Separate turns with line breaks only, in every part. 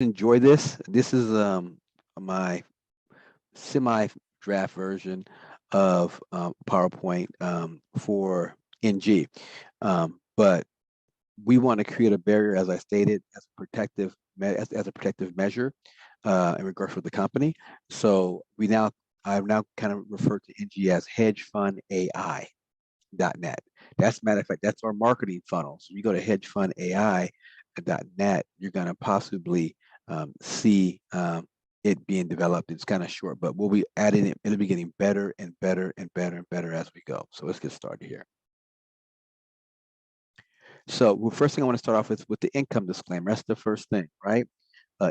Enjoy this. This is my semi-draft version of PowerPoint for NG. But we want to create a barrier, as I stated, as a protective as a protective measure in regards for the company. So I've now kind of referred to NG as Hedge Fund AI. .net. That's matter of fact, that's our marketing funnel. So you go to hedgefundai.net, you're going to possibly see it being developed. It's kind of short, but we'll be adding it. It'll be getting better and better and better and better as we go. So let's get started here. So first thing I want to start off with the income disclaimer. That's the first thing, right?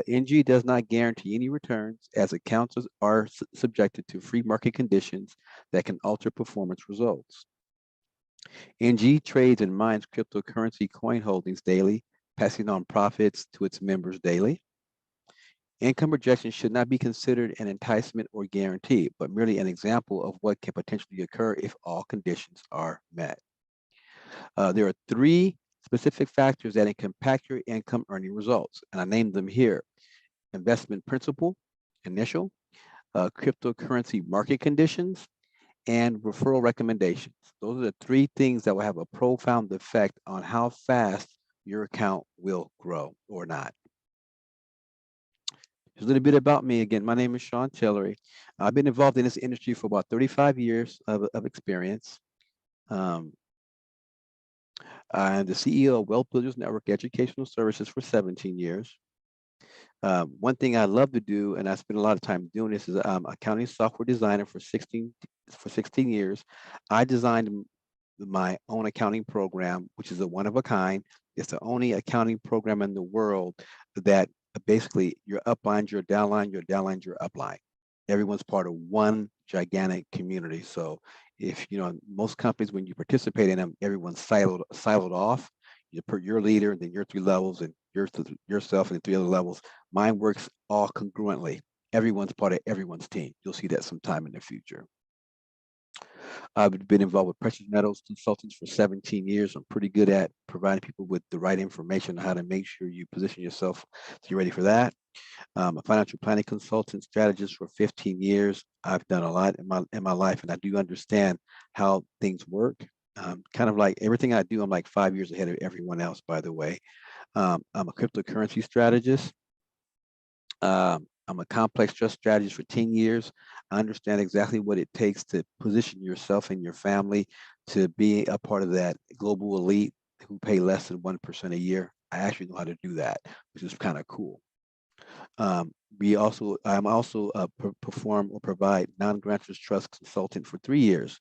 NG does not guarantee any returns as accounts are subjected to free market conditions that can alter performance results. NG trades and mines cryptocurrency coin holdings daily, passing on profits to its members daily. Income projections should not be considered an enticement or guarantee, but merely an example of what can potentially occur if all conditions are met. There are three specific factors that can impact your income earning results, and I named them here: investment principal, initial, cryptocurrency market conditions, and referral recommendations. Those are the three things that will have a profound effect on how fast your account will grow or not. Just a little bit about me. Again, my name is Sean Tillery. I've been involved in this industry for about 35 years of experience. I'm the CEO of Wealth Builders Network Educational Services for 17 years. One thing I love to do, and I spend a lot of time doing this, is accounting software designer for 16 years. I designed my own accounting program, which is a one of a kind. It's the only accounting program in the world that basically your upline, your downline, your upline. Everyone's part of one gigantic community. So if most companies, when you participate in them, everyone's siloed off. You put your leader, then your three levels, and yourself and three other levels. Mine works all congruently. Everyone's part of everyone's team. You'll see that sometime in the future. I've been involved with precious metals consultants for 17 years. I'm pretty good at providing people with the right information on how to make sure you position yourself so you're ready for that. A financial planning consultant, strategist for 15 years. I've done a lot in my life, and I do understand how things work. Kind of like everything I do, I'm like 5 years ahead of everyone else, by the way. I'm a cryptocurrency strategist. I'm a complex trust strategist for 10 years. I understand exactly what it takes to position yourself and your family to be a part of that global elite who pay less than 1% a year. I actually know how to do that, which is kind of cool. I'm also perform or provide non-grantor's trust consultant for 3 years.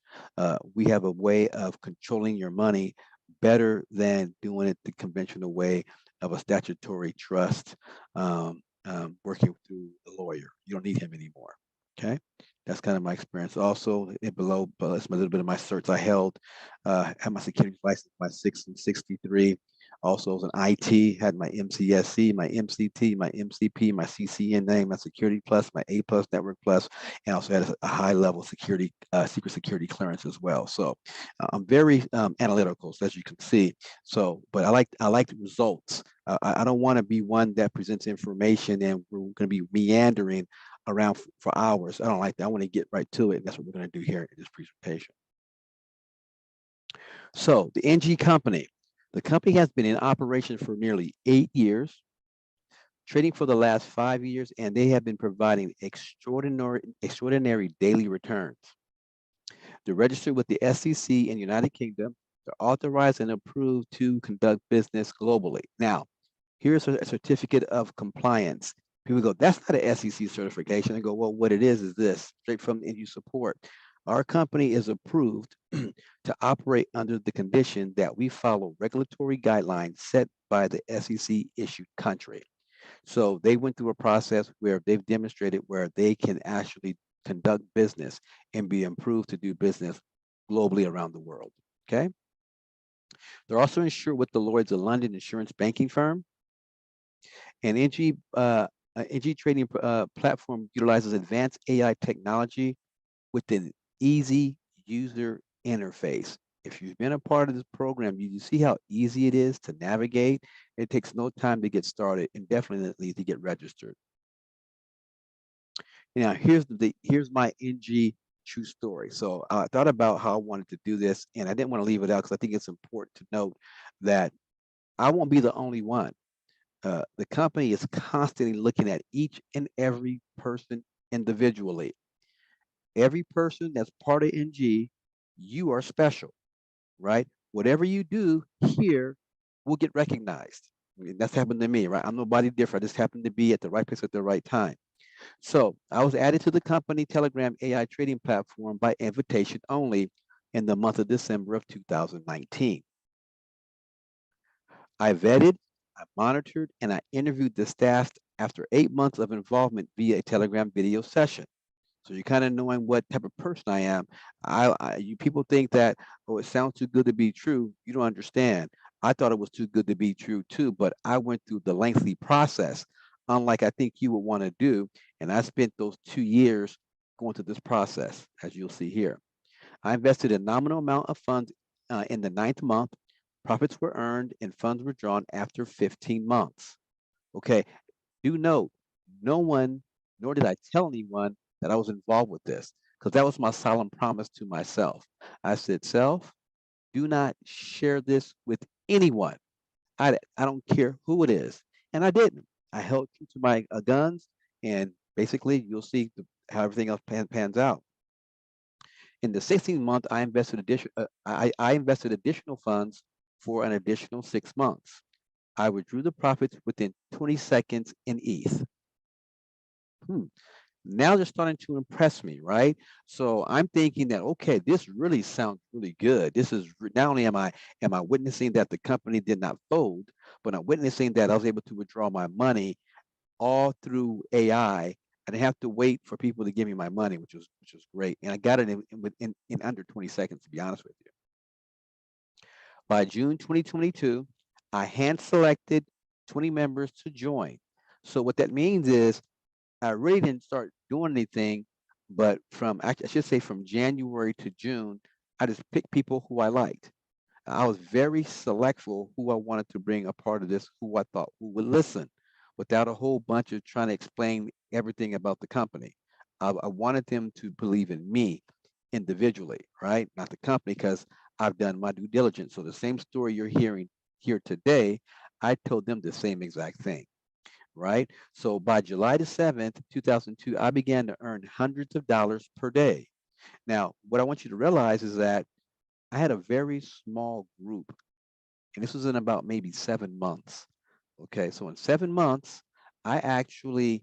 We have a way of controlling your money better than doing it the conventional way of a statutory trust, working through a lawyer. You don't need him anymore. Okay, that's kind of my experience. Also, below, but that's a little bit of my certs I held. Had my securities license by 6 and 63. Also, was an IT, had my MCSC, my MCT, my MCP, my CCNA, my Security Plus, my A Plus Network Plus, and also had a high level security, secret security clearance as well. So I'm very analytical, so as you can see. So, but I like the results. I don't want to be one that presents information and we're going to be meandering around for hours. I don't like that. I want to get right to it, and that's what we're going to do here in this presentation. So the NG company. The company has been in operation for nearly 8 years, trading for the last 5 years, and they have been providing extraordinary daily returns. They're registered with the SEC in the United Kingdom. They're authorized and approved to conduct business globally. Now, here's a certificate of compliance. People go, that's not an SEC certification. I go, well, what it is this, straight from NG support. Our company is approved to operate under the condition that we follow regulatory guidelines set by the SEC issued country. So they went through a process where they've demonstrated where they can actually conduct business and be approved to do business globally around the world. Okay. They're also insured with the Lloyd's of London insurance banking firm. And NG trading platform utilizes advanced AI technology with an easy user interface. If you've been a part of this program, you see how easy it is to navigate. It takes no time to get started and definitely to get registered. Now, here's my NG true story. So I thought about how I wanted to do this, and I didn't want to leave it out because I think it's important to note that I won't be the only one. The company is constantly looking at each and every person individually. Every person that's part of NG, you are special, right? Whatever you do here will get recognized. I mean, that's happened to me, right? I'm nobody different. I just happened to be at the right place at the right time. So I was added to the company Telegram AI trading platform by invitation only in the month of December of 2019. I vetted, I monitored, and I interviewed the staff after 8 months of involvement via a Telegram video session. So you're kind of knowing what type of person I am. You people think that, oh, it sounds too good to be true. You don't understand. I thought it was too good to be true too, but I went through the lengthy process, unlike I think you would want to do. And I spent those 2 years going through this process, as you'll see here. I invested a nominal amount of funds in the 9th month. Profits were earned and funds were drawn after 15 months. Okay, do note, no one, nor did I tell anyone that I was involved with this, because that was my solemn promise to myself. I said, self, do not share this with anyone. I don't care who it is. And I didn't. I held true to my guns, and basically, you'll see how everything else pans out. In the 16th month, I invested additional funds for an additional 6 months. I withdrew the profits within 20 seconds in ETH. Now they're starting to impress me, right? So I'm thinking that, okay, this really sounds really good. This is not only am I witnessing that the company did not fold, but I'm witnessing that I was able to withdraw my money all through AI. I didn't have to wait for people to give me my money, which was great. And I got it in under 20 seconds, to be honest with you. By June 2022, I hand selected 20 members to join. So what that means is I really didn't start doing anything, but I should say from January to June, I just picked people who I liked. I was very selectful who I wanted to bring a part of this, who I thought who would listen, without a whole bunch of trying to explain everything about the company. I wanted them to believe in me individually, right? Not the company, because I've done my due diligence. So the same story you're hearing here today, I told them the same exact thing, right? So by July the 7th, 2002, I began to earn hundreds of dollars per day. Now, what I want you to realize is that I had a very small group, and this was in about maybe 7 months. Okay, so in 7 months, I actually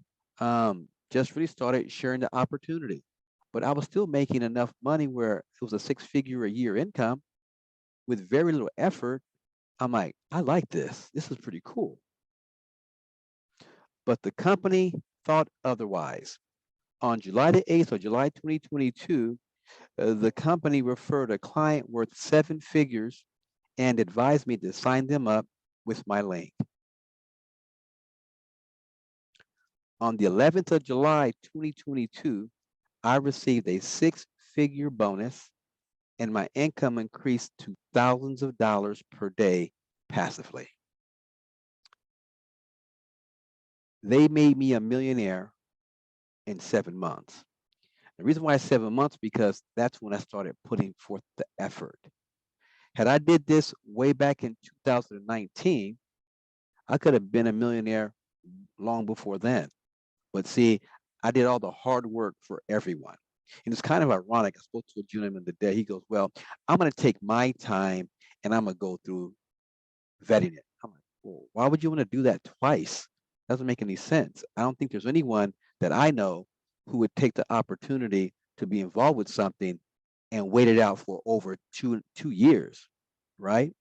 just really started sharing the opportunity, but I was still making enough money where it was a six-figure a year income with very little effort. I'm like, I like this. This is pretty cool. But the company thought otherwise. On July the 8th of July 2022, the company referred a client worth 7 figures and advised me to sign them up with my link. On the 11th of July 2022, I received a six-figure bonus and my income increased to thousands of dollars per day passively. They made me a millionaire in 7 months. The reason why 7 months, because that's when I started putting forth the effort. Had I did this way back in 2019, I could have been a millionaire long before then. But see, I did all the hard work for everyone. And it's kind of ironic. I spoke to a gentleman today. He goes, well, I'm going to take my time and I'm going to go through vetting it. I'm like, well, why would you want to do that twice? Doesn't make any sense. I don't think there's anyone that I know who would take the opportunity to be involved with something and wait it out for over two years, right?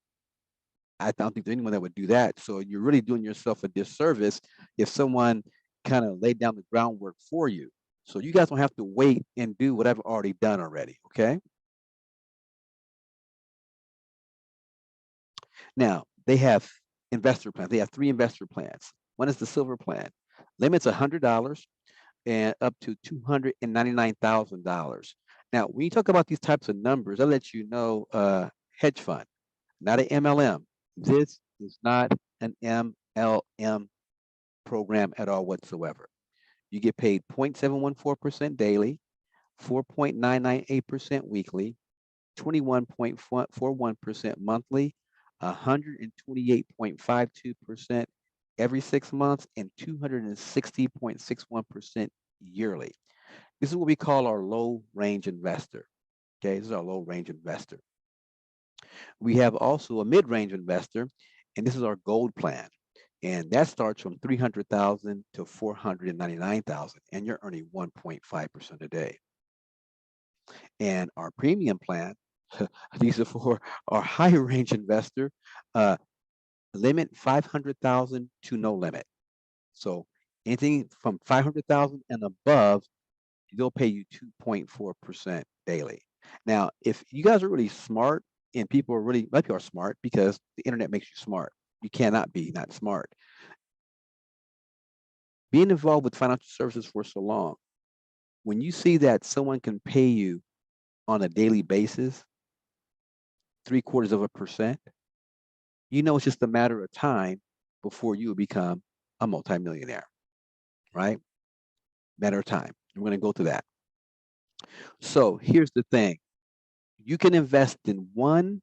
I don't think there's anyone that would do that. So you're really doing yourself a disservice if someone kind of laid down the groundwork for you. So you guys don't have to wait and do what I've already done already, okay? Now, they have investor plans. They have 3 investor plans. One is the silver plan. Limits $100 and up to $299,000. Now, when you talk about these types of numbers, I'll let you know hedge fund, not an MLM. This is not an MLM program at all whatsoever. You get paid 0.714% daily, 4.998% weekly, 21.41% monthly, 128.52% every 6 months, and 260.61% yearly. This is what we call our low range investor. Okay, this is our low range investor. We have also a mid range investor, and this is our gold plan. And that starts from 300,000 to 499,000, and you're earning 1.5% a day. And our premium plan, these are for our higher range investor, limit 500,000 to no limit. So anything from 500,000 and above, they'll pay you 2.4% daily. Now, if you guys are really smart, and people are really, most people are smart because the internet makes you smart. You cannot be not smart. Being involved with financial services for so long, when you see that someone can pay you on a daily basis 0.75%, you know it's just a matter of time before you will become a multimillionaire, right? Matter of time. We're going to go to that. So here's the thing. You can invest in 1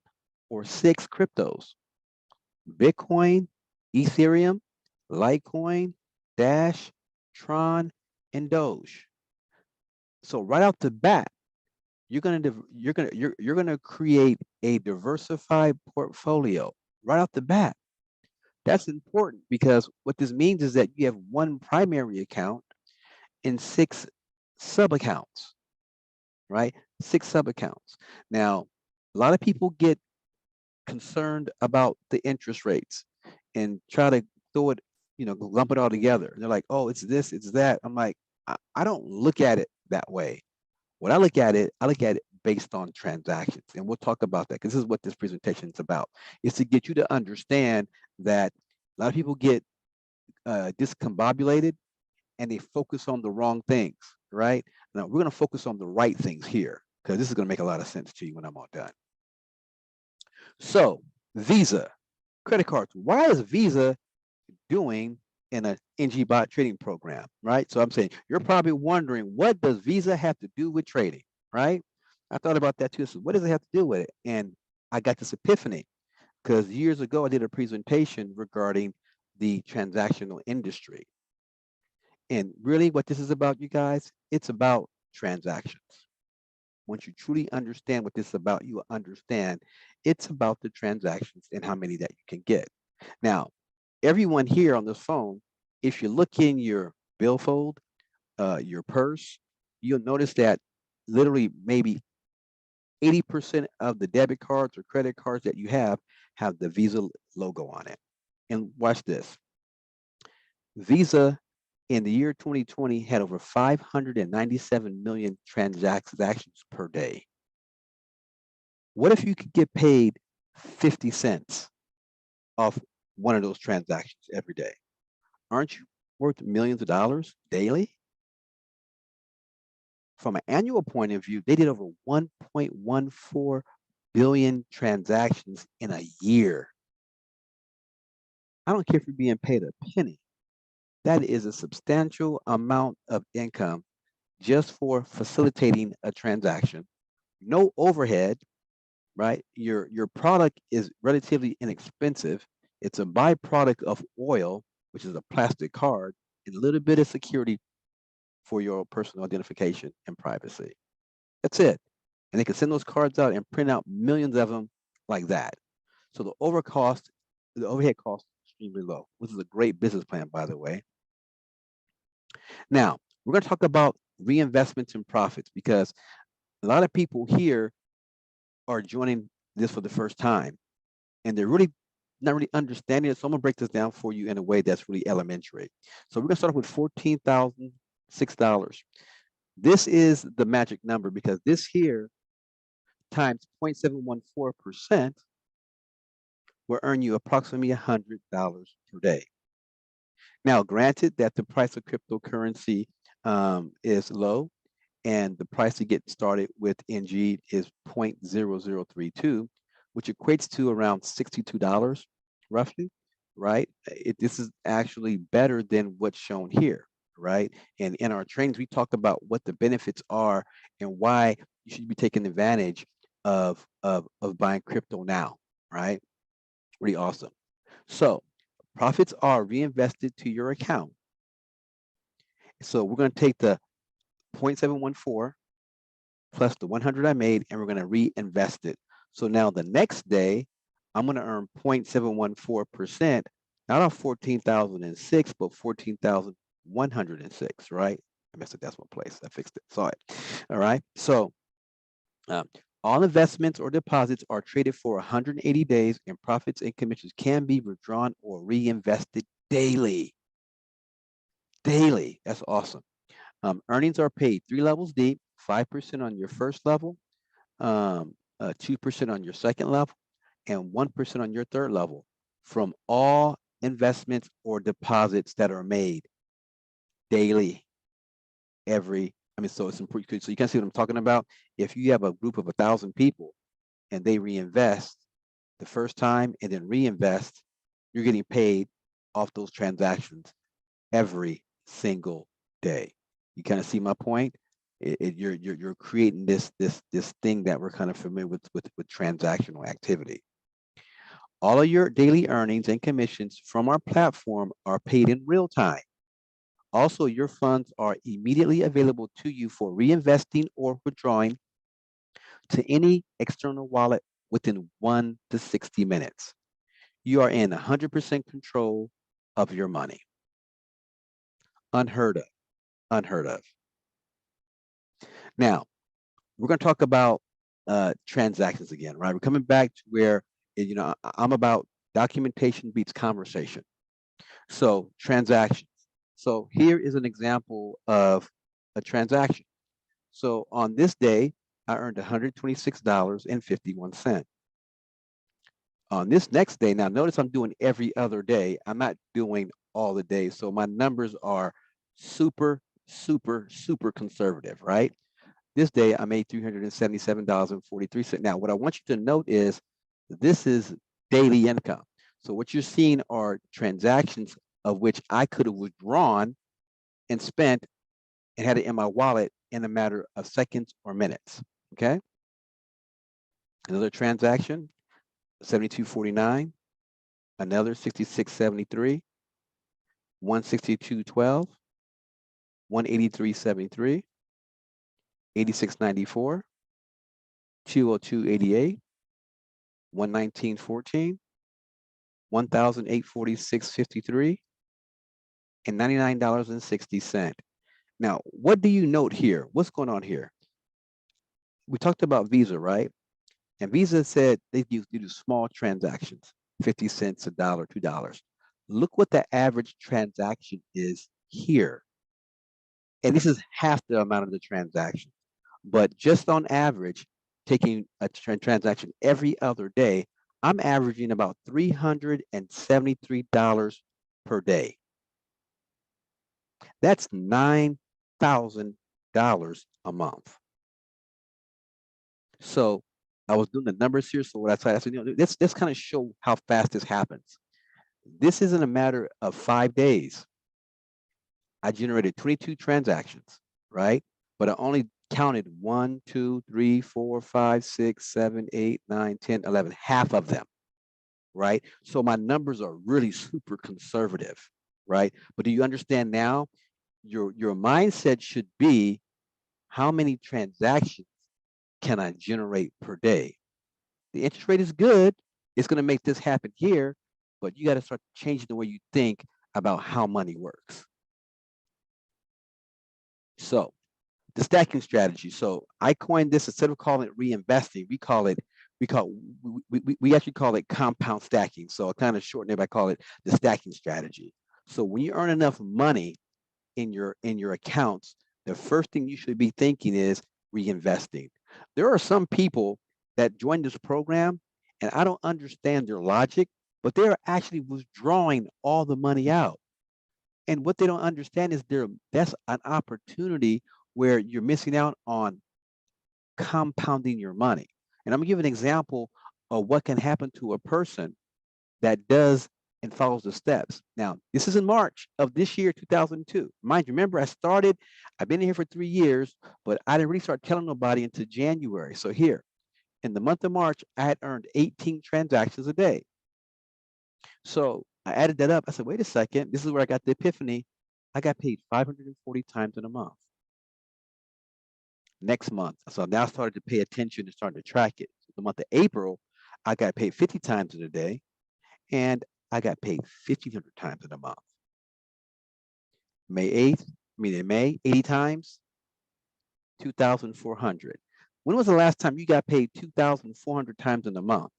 or 6 cryptos: Bitcoin, Ethereum, Litecoin, Dash, Tron, and Doge. So right off the bat, you're gonna create a diversified portfolio right off the bat. That's important because what this means is that you have 1 primary account and 6 sub accounts, right? 6 sub accounts. Now, a lot of people get concerned about the interest rates and try to throw it, lump it all together. They're like, oh, it's this, it's that. I'm like, I don't look at it that way. When I look at it based on transactions. And we'll talk about that because this is what this presentation is about. It's to get you to understand that a lot of people get discombobulated and they focus on the wrong things, right? Now, we're going to focus on the right things here because this is going to make a lot of sense to you when I'm all done. So, Visa, credit cards. Why is Visa doing in an NG-bot trading program, right? So I'm saying, you're probably wondering, what does Visa have to do with trading, right? I thought about that too. So what does it have to do with it? And I got this epiphany because years ago, I did a presentation regarding the transactional industry. And really what this is about, you guys, it's about transactions. Once you truly understand what this is about, you understand it's about the transactions and how many that you can get. Now, everyone here on this phone, if you look in your billfold, your purse, you'll notice that literally maybe 80% of the debit cards or credit cards that you have the Visa logo on it. And watch this. Visa in the year 2020 had over 597 million transactions per day. What if you could get paid 50 cents off one of those transactions every day? Aren't you worth millions of dollars daily? From an annual point of view, they did over 1.14 billion transactions in a year. I don't care if you're being paid a penny. That is a substantial amount of income just for facilitating a transaction. No overhead, right? Your product is relatively inexpensive. It's a byproduct of oil, which is a plastic card, and a little bit of security for your personal identification and privacy. That's it. And they can send those cards out and print out millions of them like that. So the overhead cost is extremely low, which is a great business plan, by the way. Now, we're going to talk about reinvestments and profits because a lot of people here are joining this for the first time and they're really not really understanding it. So I'm going to break this down for you in a way that's really elementary. So we're going to start with $14,006. This is the magic number because this here times 0.714% will earn you approximately $100 per day. Now, granted that the price of cryptocurrency is low and the price to get started with NG is 0.0032. which equates to around $62 roughly, right? This is actually better than what's shown here, right? And in our trainings, we talk about what the benefits are and why you should be taking advantage of buying crypto now, right? Pretty awesome. So profits are reinvested to your account. So we're going to take the 0.714 plus the 100 I made, and we're going to reinvest it. So now the next day, I'm going to earn 0.714%, not off 14,006, but 14,106, right? I missed a decimal place. I fixed it. Saw it. All right. So all investments or deposits are traded for 180 days, and profits and commissions can be withdrawn or reinvested daily. Daily. That's awesome. Earnings are paid 3 levels deep, 5% on your first level, 2% on your second level, and 1% on your third level from all investments or deposits that are made daily. So it's important. So you can see what I'm talking about. If you have a group of 1,000 people and they reinvest the first time and then reinvest, you're getting paid off those transactions every single day. You kind of see my point? You're creating this thing that we're kind of familiar with transactional activity. All of your daily earnings and commissions from our platform are paid in real time. Also, your funds are immediately available to you for reinvesting or withdrawing to any external wallet within 1 to 60 minutes. You are in 100% control of your money. Unheard of. Unheard of. Now, we're going to talk about transactions again, right? We're coming back to where, I'm about documentation beats conversation. So transactions. So here is an example of a transaction. So on this day, I earned $126.51. On this next day, now notice I'm doing every other day. I'm not doing all the days. So my numbers are super, super, super conservative, right? This day I made $377.43. Now, what I want you to note is this is daily income. So what you're seeing are transactions of which I could have withdrawn and spent and had it in my wallet in a matter of seconds or minutes. Okay. Another transaction, 72.49, another 66.73, 162.12, 183.73, 86.94, 202.88, 119.14, 1,846.53, and $99.60. Now, what do you note here? What's going on here? We talked about Visa, right? And Visa said they do small transactions, 50 cents, $1, $2. Look what the average transaction is here. And this is half the amount of the transaction. But just on average, taking a transaction every other day, I'm averaging about $373 per day. That's $9,000 a month. So I was doing the numbers here. So what I said, let's kind of show how fast this happens. This isn't a matter of 5 days. I generated 22 transactions, right? But I only counted 1, 2, 3, 4, 5, 6, 7, 8, 9, 10, 11, half of them, right? So my numbers are really super conservative, right? But do you understand now? Your mindset should be, how many transactions can I generate per day? The interest rate is good. It's going to make this happen here, but you got to start changing the way you think about how money works. So the stacking strategy. So I coined this, instead of calling it reinvesting, we actually call it compound stacking. So I kind of shorten it by calling it the stacking strategy. So when you earn enough money in your accounts, the first thing you should be thinking is reinvesting. There are some people that join this program, and I don't understand their logic, but they're actually withdrawing all the money out. And what they don't understand is that's an opportunity where you're missing out on compounding your money. And I'm gonna give an example of what can happen to a person that does and follows the steps. Now, this is in March of this year, 2002. Mind you, remember I've been here for 3 years, but I didn't really start telling nobody until January. So here, in the month of March, I had earned 18 transactions a day. So I added that up. I said, wait a second, this is where I got the epiphany. I got paid 540 times in a month. Next month, so I now started to pay attention and started to track it. So the month of April, I got paid 50 times in a day, and I got paid 1,500 times in a month. May 8th, in May, 80 times, 2,400. When was the last time you got paid 2,400 times in a month?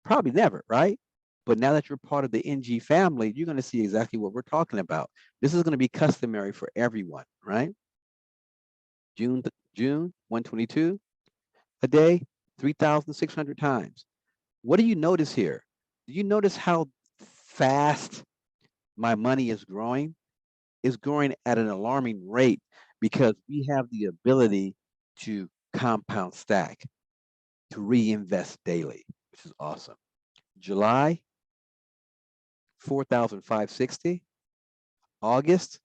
Probably never, right? But now that you're part of the NG family, you're going to see exactly what we're talking about. This is going to be customary for everyone, right? June 122 a day, 3,600 times. What do you notice here? Do you notice how fast my money is growing? It's growing at an alarming rate because we have the ability to compound stack, to reinvest daily, which is awesome. July, 4,560. August,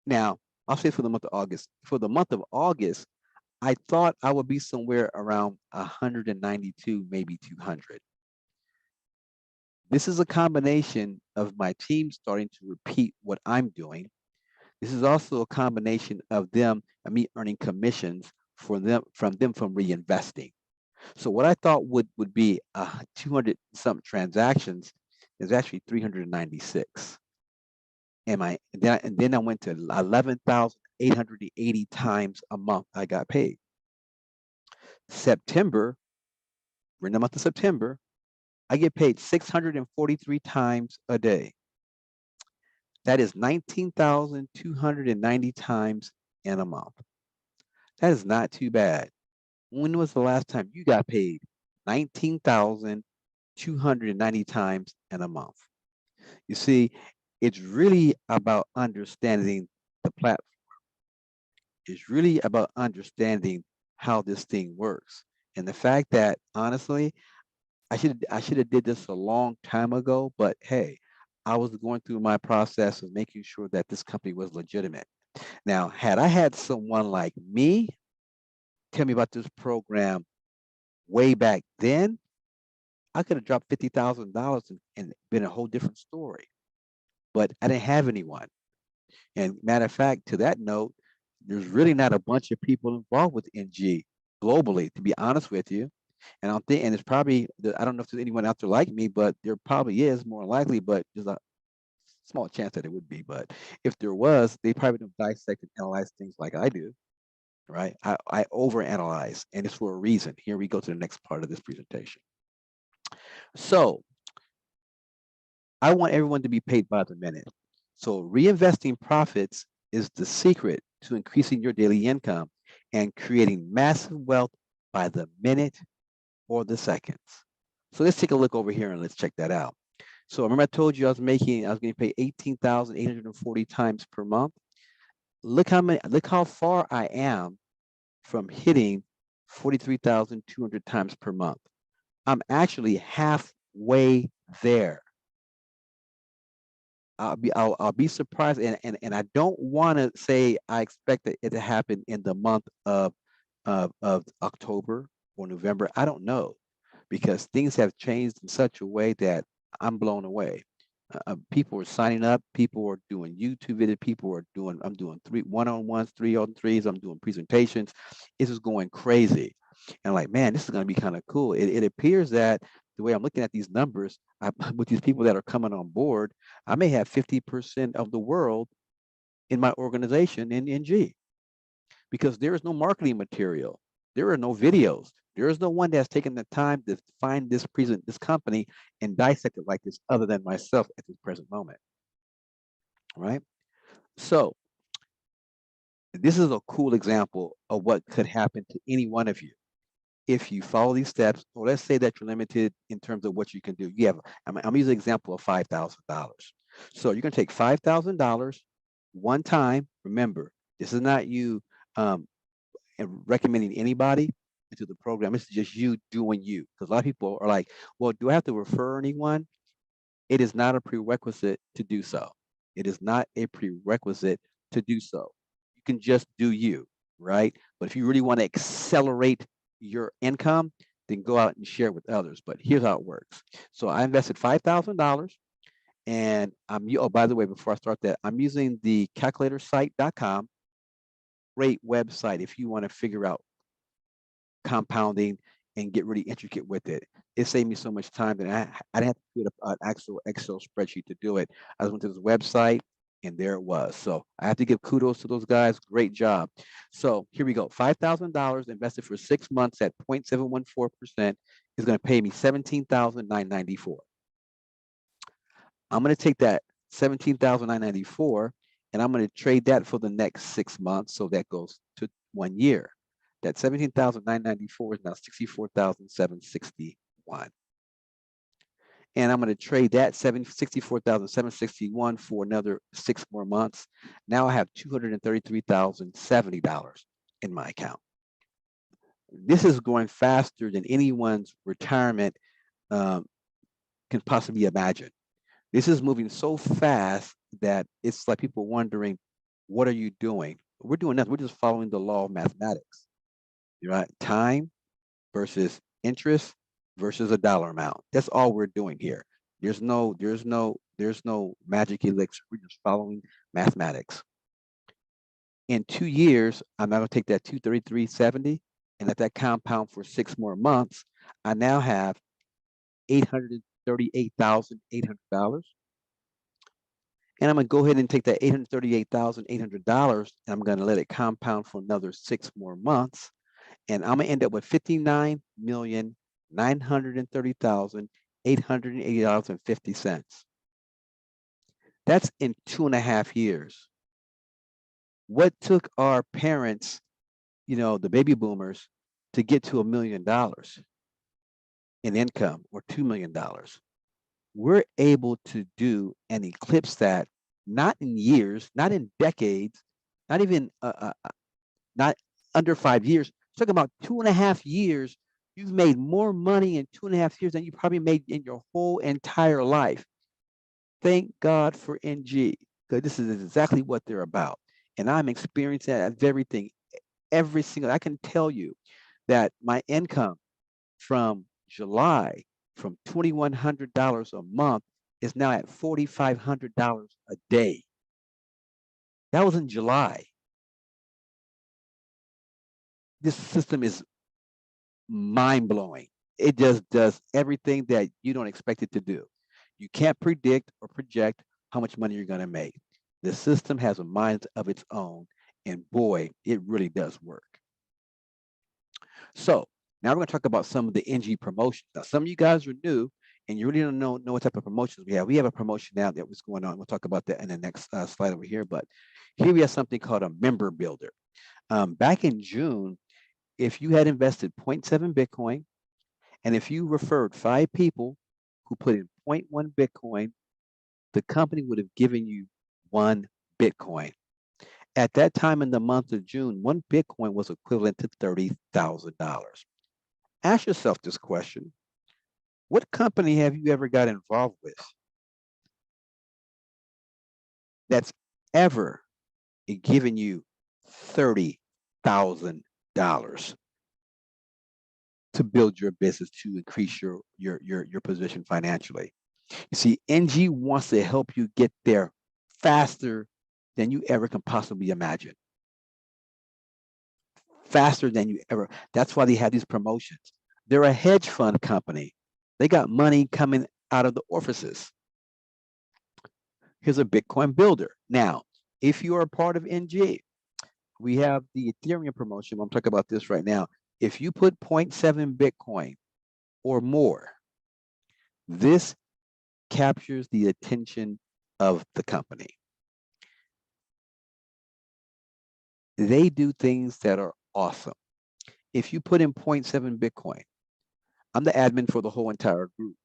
now I'll say for the month of August. For the month of August, I thought I would be somewhere around 192, maybe 200. This is a combination of my team starting to repeat what I'm doing. This is also a combination of them and me earning commissions from reinvesting. So what I thought would be 200 some transactions is actually 396. And then I went to 11,880 times a month I got paid. September, we're in the month of September, I get paid 643 times a day. That is 19,290 times in a month. That is not too bad. When was the last time you got paid 19,290 times in a month? You see, it's really about understanding the platform. It's really about understanding how this thing works. And the fact that honestly, I should have did this a long time ago, but hey, I was going through my process of making sure that this company was legitimate. Now, had I had someone like me tell me about this program way back then, I could have dropped $50,000 and been a whole different story. But I didn't have anyone. And matter of fact, to that note, there's really not a bunch of people involved with NG globally, to be honest with you. And and it's probably, I don't know if there's anyone out there like me, but there probably is more likely, but there's a small chance that it would be. But if there was, they probably don't dissect and analyze things like I do, right? I overanalyze, and it's for a reason. Here we go to the next part of this presentation. So I want everyone to be paid by the minute. So reinvesting profits is the secret to increasing your daily income and creating massive wealth by the minute or the seconds. So let's take a look over here and let's check that out. So remember I told you I was getting paid 18,840 times per month. Look how far I am from hitting 43,200 times per month. I'm actually halfway there. I'll be surprised, and I don't want to say I expect it to happen in the month of October or November. I don't know, because things have changed in such a way that I'm blown away. People are signing up. People are doing YouTube videos. I'm doing 1-on-1s, 3-on-3s. I'm doing presentations. This is going crazy. And like, man, this is going to be kind of cool. It appears that the way I'm looking at these numbers, with these people that are coming on board, I may have 50% of the world in my organization in NG, because there is no marketing material. There are no videos. There is no one that's taken the time to find this company and dissect it like this, other than myself at this present moment. Right? So this is a cool example of what could happen to any one of you if you follow these steps. Or let's say that you're limited in terms of what you can do. You have, I'm using an example of $5,000. So you're going to take $5,000 one time. Remember, this is not you recommending anybody. into the program. This is just you doing you. Because a lot of people are like, well, do I have to refer anyone? It is not a prerequisite to do so. It is not a prerequisite to do so. You can just do you, right? But if you really want to accelerate your income, then go out and share it with others. But here's how it works. So I invested $5,000, and oh, by the way, before I start that, I'm using the calculatorsite.com. Great website if you want to figure out compounding and get really intricate with it. It saved me so much time that I didn't have to create an actual Excel spreadsheet to do it. I just went to this website and there it was. So I have to give kudos to those guys. Great job. So here we go. $5,000 invested for 6 months at 0.714% is going to pay me $17,994. I'm going to take that $17,994 and I'm going to trade that for the next 6 months. So that goes to 1 year. That $17,994 is now $64,761. And I'm going to trade that $64,761 for another 6 more months. Now I have $233,070 in my account. This is going faster than anyone's retirement can possibly imagine. This is moving so fast that it's like people wondering, what are you doing? We're doing nothing. We're just following the law of mathematics. Right? Time versus interest versus a dollar amount. That's all we're doing here. There's no magic elixir. We're just following mathematics. In 2 years, I'm now going to take that 233.70 and let that compound for 6 more months. I now have $838,800. And I'm going to go ahead and take that $838,800 and I'm going to let it compound for another 6 more months. And I'm going to end up with $59,930,880.50. That's in 2.5 years. What took our parents, the baby boomers, to get to $1 million in income or $2 million? We're able to do and eclipse that, not in years, not in decades, not even not under 5 years. Talking about 2.5 years, you've made more money in 2.5 years than you probably made in your whole entire life. Thank God for NG, because this is exactly what they're about. And I'm experiencing that at everything, I can tell you that my income from July, from $2,100 a month, is now at $4,500 a day. That was in July. This system is mind-blowing. It just does everything that you don't expect it to do. You can't predict or project how much money you're going to make. The system has a mind of its own, and boy, it really does work. So now we're going to talk about some of the NG promotions. Now, some of you guys are new, and you really don't know what type of promotions we have. We have a promotion now that was going on. We'll talk about that in the next slide over here. But here we have something called a member builder. Back in June, if you had invested 0.7 Bitcoin, and if you referred 5 people who put in 0.1 Bitcoin, the company would have given you 1 Bitcoin. At that time in the month of June, 1 Bitcoin was equivalent to $30,000. Ask yourself this question. What company have you ever got involved with that's ever given you $30,000 to build your business, to increase your position financially? You see, NG wants to help you get there faster than you ever can possibly imagine. Faster than you ever. That's why they have these promotions. They're a hedge fund company. They got money coming out of the orifices. Here's a Bitcoin builder. Now, if you are a part of NG, we have the Ethereum promotion. I'm talking about this right now. If you put 0.7 Bitcoin or more, this captures the attention of the company. They do things that are awesome. If you put in 0.7 Bitcoin, I'm the admin for the whole entire group,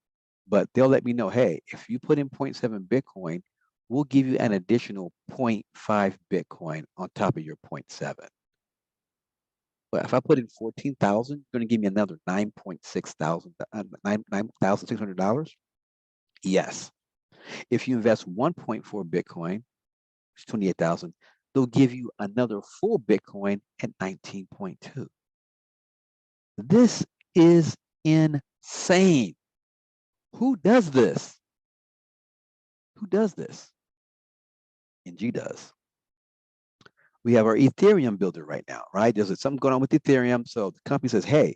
but they'll let me know, hey, if you put in 0.7 Bitcoin, we'll give you an additional 0.5 Bitcoin on top of your 0.7. Well, if I put in 14,000, you're going to give me another $9,600. Yes. If you invest 1.4 Bitcoin, it's 28,000. They'll give you another full Bitcoin at 19.2. This is insane. Who does this? Who does this? NG does. We have our Ethereum builder right now, right? There's something going on with Ethereum. So the company says, hey,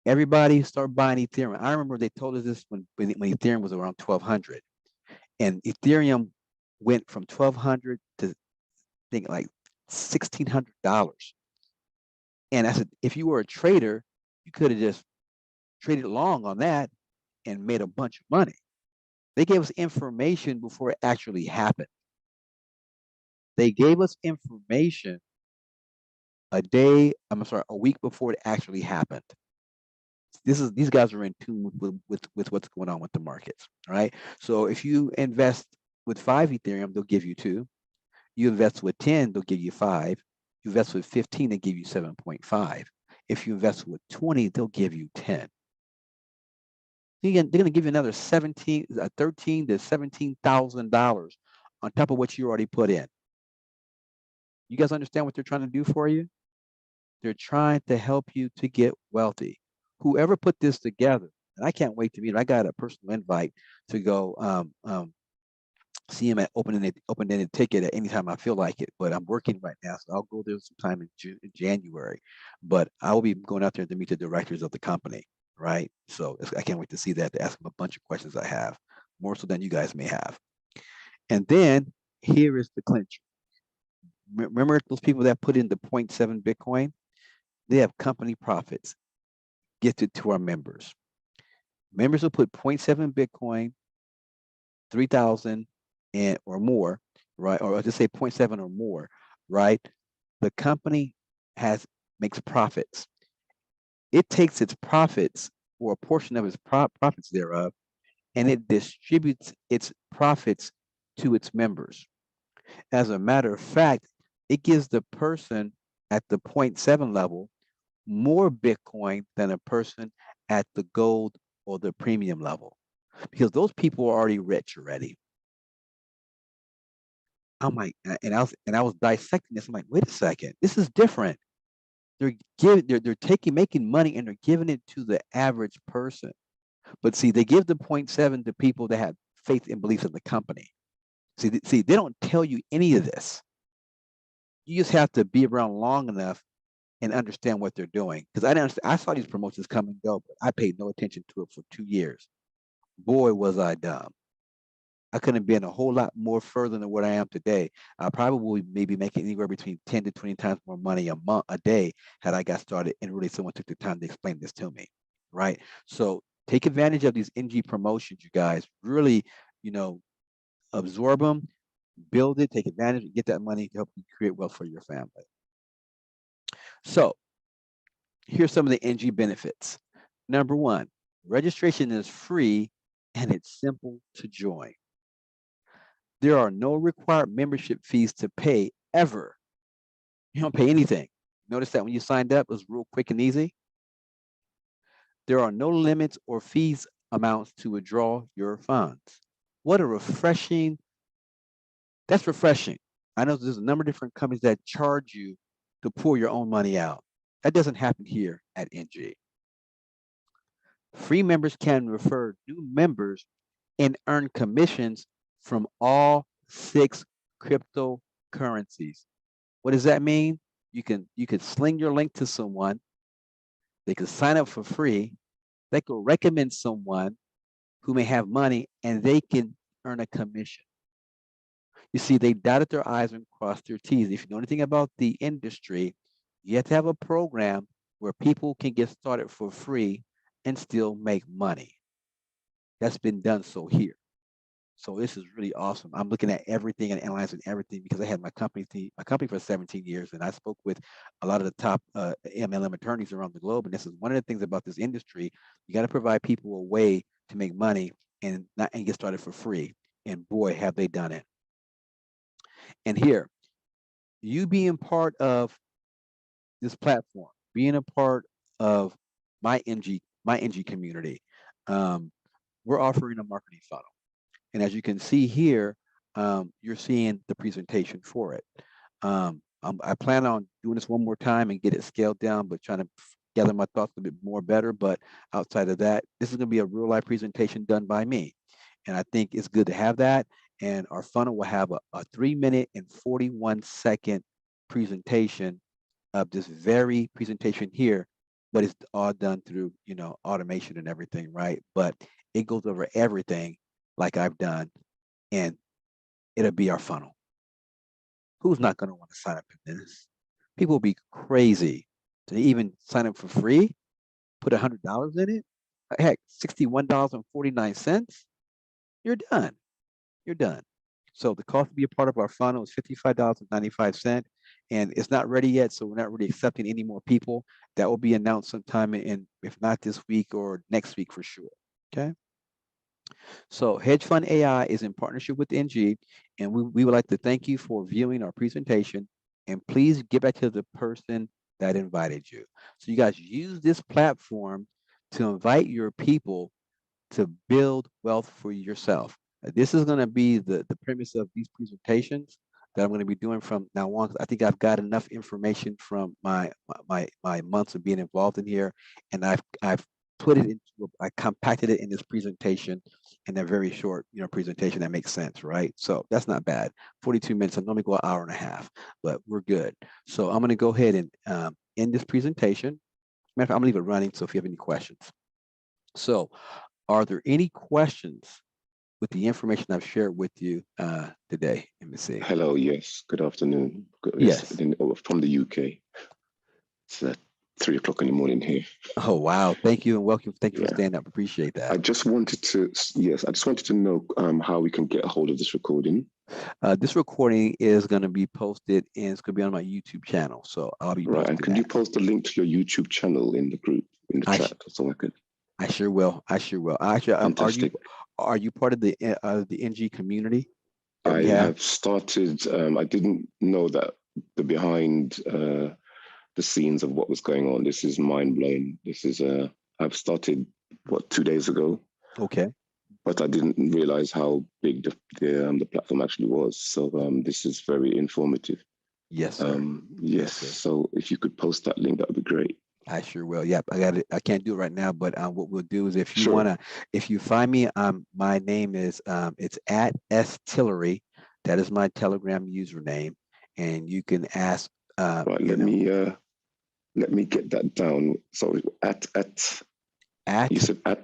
everybody start buying Ethereum. I remember they told us this when Ethereum was around 1,200. And Ethereum went from 1,200 to I think like $1,600. And I said, if you were a trader, you could have just traded long on that and made a bunch of money. They gave us information before it actually happened. They gave us information a week before it actually happened. These guys are in tune with what's going on with the markets, right? So if you invest with 5 Ethereum, they'll give you 2. You invest with 10, they'll give you 5. You invest with 15, they give you 7.5. If you invest with 20, they'll give you 10. They're going to give you another $13 to $17,000 on top of what you already put in. You guys understand what they're trying to do for you? They're trying to help you to get wealthy. Whoever put this together, and I can't wait to meet him. I got a personal invite to go see him at open-ended ticket at any time I feel like it. But I'm working right now, so I'll go there sometime in January. But I will be going out there to meet the directors of the company, right? So I can't wait to see that, to ask them a bunch of questions I have, more so than you guys may have. And then here is the clincher. Remember those people that put in the 0.7 Bitcoin? They have company profits gifted to our members. Members will put 0.7 Bitcoin, 3,000 and or more, right? Or just say 0.7 or more, right? The company makes profits. It takes its profits, or a portion of its profits thereof, and it distributes its profits to its members. As a matter of fact, it gives the person at the 0.7 level more Bitcoin than a person at the gold or the premium level, because those people are already rich already. I'm like, and I was dissecting this. I'm like, wait a second, this is different. They're making money and they're giving it to the average person. But see, they give the 0.7 to people that have faith and beliefs in the company. See, they don't tell you any of this. You just have to be around long enough and understand what they're doing. Because I saw these promotions come and go, but I paid no attention to it for 2 years. Boy, was I dumb. I couldn't have been a whole lot more further than what I am today. I probably maybe making anywhere between 10 to 20 times more money a day had I got started and really someone took the time to explain this to me, right? So take advantage of these NG promotions, you guys. Really, absorb them, build it, take advantage, get that money to help you create wealth for your family. So here's some of the NG benefits. Number 1, registration is free and it's simple to join. There are no required membership fees to pay ever. You don't pay anything. Notice that when you signed up, it was real quick and easy. There are no limits or fees amounts to withdraw your funds. What a refreshing, that's refreshing. I know there's a number of different companies that charge you to pull your own money out. That doesn't happen here at NG. Free members can refer new members and earn commissions from all 6 cryptocurrencies. What does that mean? You could sling your link to someone, they could sign up for free, they could recommend someone who may have money, and they can earn a commission. You see, they dotted their I's and crossed their T's. If you know anything about the industry, you have to have a program where people can get started for free and still make money. That's been done so here. So this is really awesome. I'm looking at everything and analyzing everything because I had my company for 17 years, and I spoke with a lot of the top MLM attorneys around the globe. And this is one of the things about this industry. You got to provide people a way to make money and get started for free. And boy, have they done it. And here, you being part of this platform, being a part of my NG community, we're offering a marketing funnel. And as you can see here, you're seeing the presentation for it. I plan on doing this one more time and get it scaled down, but trying to gather my thoughts a bit more better. But outside of that, this is going to be a real life presentation done by me. And I think it's good to have that. And our funnel will have a 3-minute and 41-second presentation of this very presentation here, but it's all done through, automation and everything, right? But it goes over everything like I've done, and it'll be our funnel. Who's not going to want to sign up for this? People will be crazy to even sign up for free, put $100 in it. Heck, $61.49. You're done. You're done. So the cost to be a part of our funnel is $55.95, and it's not ready yet. So we're not really accepting any more people. That will be announced sometime in, if not this week or next week for sure. Okay. So Hedge Fund AI is in partnership with NG, and we would like to thank you for viewing our presentation, and please get back to the person that invited you. So you guys use this platform to invite your people to build wealth for yourself. This is going to be the premise of these presentations that I'm going to be doing from now on. I think I've got enough information from my months of being involved in here, and I've put it into, I compacted it in this presentation in a very short, presentation that makes sense, right? So that's not bad. 42 minutes. I normally go an hour and a half, but we're good. So I'm going to go ahead and end this presentation. Matter of fact, I'm going to leave it running. So if you have any questions. So are there any questions with the information I've shared with you today? Let me see.
Hello, yes. Good afternoon.
Yes.
From the UK. It's 3 o'clock in the morning here.
Oh, wow. Thank you and welcome. Thank you for staying up. Appreciate that.
I just wanted to know how we can get a hold of this recording.
This recording is going to be posted and it's going to be on my YouTube channel. So I'll be
right. And can you post a link to your YouTube channel in the group, in the chat, so I could?
I sure will. Actually, are you part of the NG community?
I have started. I didn't know that the behind the scenes of what was going on. This is mind blowing. This is I've started 2 days ago.
Okay.
But I didn't realize how big the platform actually was. So this is very informative.
Yes, sir.
Yes. So if you could post that link, that would be great.
I sure will. Yep, I got it. I can't do it right now, but what we'll do is if you find me, my name is it's at @stillery. That is my Telegram username, and you can ask.
Right. Let me get that down. Sorry. You said at